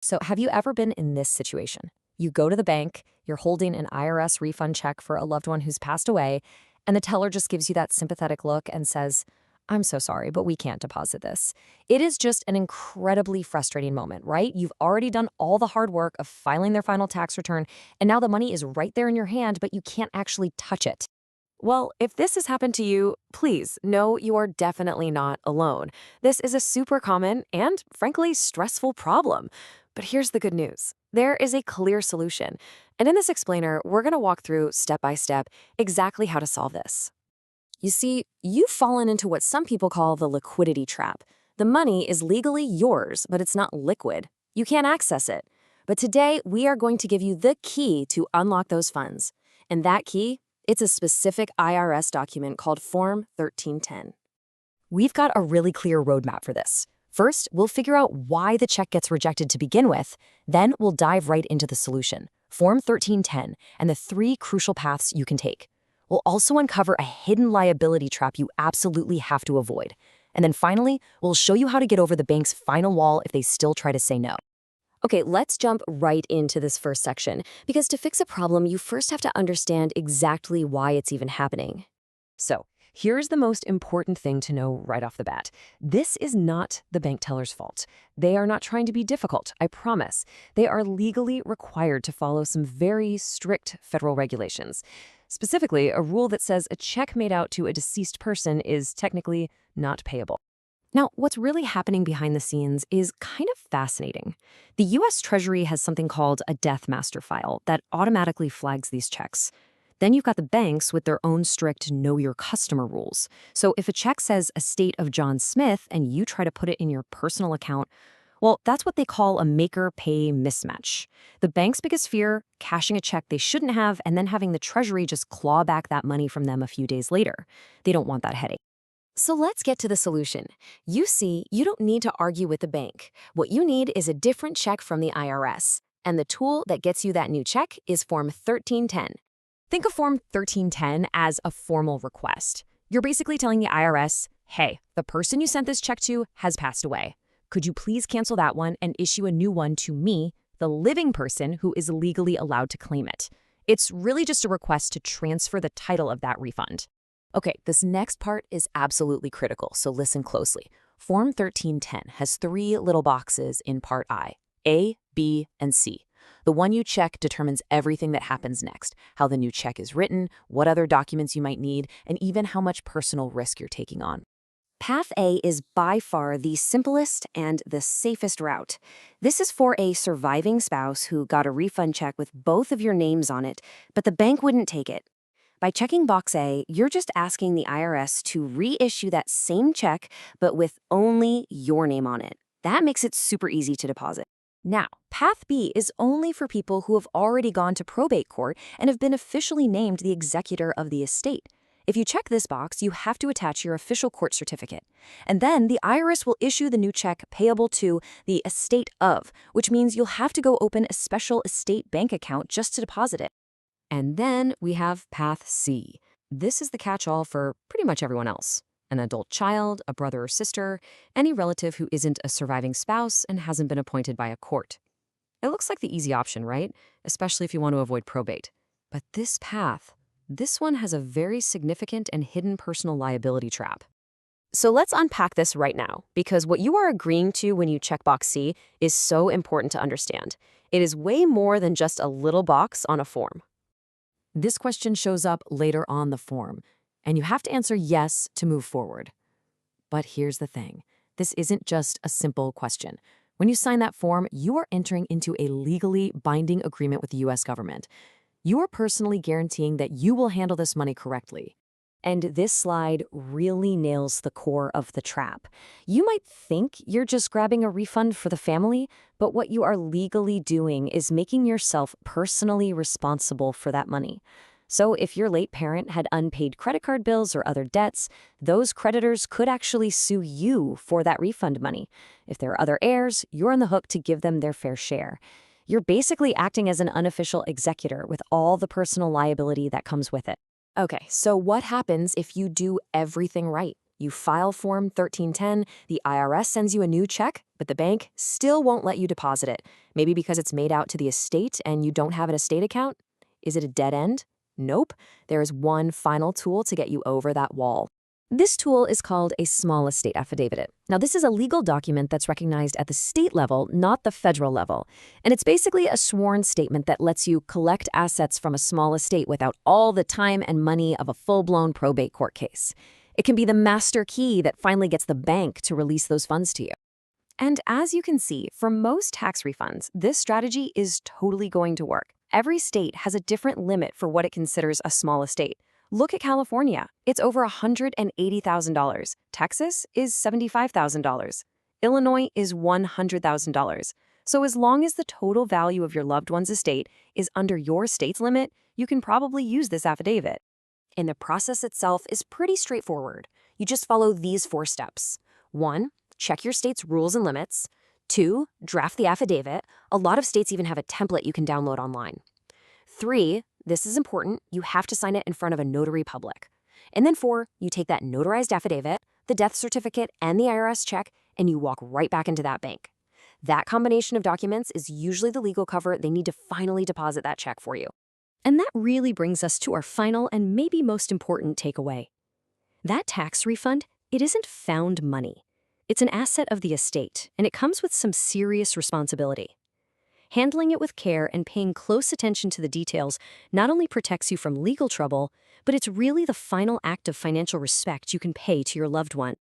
So, have you ever been in this situation? You go to the bank, you're holding an IRS refund check for a loved one who's passed away, and the teller just gives you that sympathetic look and says, "I'm so sorry, but we can't deposit this." It is just an incredibly frustrating moment, right? You've already done all the hard work of filing their final tax return, and now the money is right there in your hand, but you can't actually touch it. Well, if this has happened to you, please know you are definitely not alone. This is a super common and, frankly, stressful problem. But here's the good news. There is a clear solution. And in this explainer, we're going to walk through step by step exactly how to solve this. You see, you've fallen into what some people call the liquidity trap. The money is legally yours, but it's not liquid. You can't access it. But today, we are going to give you the key to unlock those funds. And that key, it's a specific IRS document called Form 1310. We've got a really clear roadmap for this. First, we'll figure out why the check gets rejected to begin with. Then we'll dive right into the solution, Form 1310, and the 3 crucial paths you can take. We'll also uncover a hidden liability trap you absolutely have to avoid. And then finally, we'll show you how to get over the bank's final wall if they still try to say no. Okay, let's jump right into this first section, because to fix a problem, you first have to understand exactly why it's even happening. So, here's the most important thing to know right off the bat. This is not the bank teller's fault. They are not trying to be difficult, I promise. They are legally required to follow some very strict federal regulations. Specifically, a rule that says a check made out to a deceased person is technically not payable. Now, what's really happening behind the scenes is kind of fascinating. The U.S. Treasury has something called a death master file that automatically flags these checks. Then you've got the banks with their own strict know your customer rules. So if a check says estate of John Smith and you try to put it in your personal account, well, that's what they call a make-or-pay mismatch. The bank's biggest fear, cashing a check they shouldn't have and then having the Treasury just claw back that money from them a few days later. They don't want that headache. So let's get to the solution. You see, you don't need to argue with the bank. What you need is a different check from the IRS. And the tool that gets you that new check is Form 1310. Think of Form 1310 as a formal request. You're basically telling the IRS, hey, the person you sent this check to has passed away. Could you please cancel that one and issue a new one to me, the living person who is legally allowed to claim it? It's really just a request to transfer the title of that refund. Okay, this next part is absolutely critical, so listen closely. Form 1310 has 3 little boxes in Part I, A, B, and C. The one you check determines everything that happens next, how the new check is written, what other documents you might need, and even how much personal risk you're taking on. Path A is by far the simplest and the safest route. This is for a surviving spouse who got a refund check with both of your names on it, but the bank wouldn't take it. By checking box A, you're just asking the IRS to reissue that same check, but with only your name on it. That makes it super easy to deposit. Now, Path B is only for people who have already gone to probate court and have been officially named the executor of the estate. If you check this box, you have to attach your official court certificate. And then the IRS will issue the new check payable to the estate of, which means you'll have to go open a special estate bank account just to deposit it. And then we have Path C. This is the catch-all for pretty much everyone else. An adult child, a brother or sister, any relative who isn't a surviving spouse and hasn't been appointed by a court. It looks like the easy option, right? Especially if you want to avoid probate. But this path, this one has a very significant and hidden personal liability trap. So let's unpack this right now, because what you are agreeing to when you check box C is so important to understand. It is way more than just a little box on a form. This question shows up later on the form, and you have to answer yes to move forward. But here's the thing. This isn't just a simple question. When you sign that form, you are entering into a legally binding agreement with the U.S. government. You are personally guaranteeing that you will handle this money correctly. And this slide really nails the core of the trap. You might think you're just grabbing a refund for the family, but what you are legally doing is making yourself personally responsible for that money. So if your late parent had unpaid credit card bills or other debts, those creditors could actually sue you for that refund money. If there are other heirs, you're on the hook to give them their fair share. You're basically acting as an unofficial executor with all the personal liability that comes with it. Okay, so what happens if you do everything right? You file Form 1310, the IRS sends you a new check, but the bank still won't let you deposit it. Maybe because it's made out to the estate and you don't have an estate account? Is it a dead end? Nope. There is one final tool to get you over that wall. This tool is called a Small Estate Affidavit. Now, this is a legal document that's recognized at the state level, not the federal level. And it's basically a sworn statement that lets you collect assets from a small estate without all the time and money of a full-blown probate court case. It can be the master key that finally gets the bank to release those funds to you. And as you can see, for most tax refunds, this strategy is totally going to work. Every state has a different limit for what it considers a small estate. Look at California. It's over $180,000. Texas is $75,000. Illinois is $100,000. So as long as the total value of your loved one's estate is under your state's limit, you can probably use this affidavit. And the process itself is pretty straightforward. You just follow these 4 steps. 1, check your state's rules and limits. 2, draft the affidavit. A lot of states even have a template you can download online. 3, this is important, you have to sign it in front of a notary public. And then 4, you take that notarized affidavit, the death certificate, and the IRS check, and you walk right back into that bank. That combination of documents is usually the legal cover they need to finally deposit that check for you. And that really brings us to our final and maybe most important takeaway. That tax refund, it isn't found money. It's an asset of the estate, and it comes with some serious responsibility. Handling it with care and paying close attention to the details not only protects you from legal trouble, but it's really the final act of financial respect you can pay to your loved one.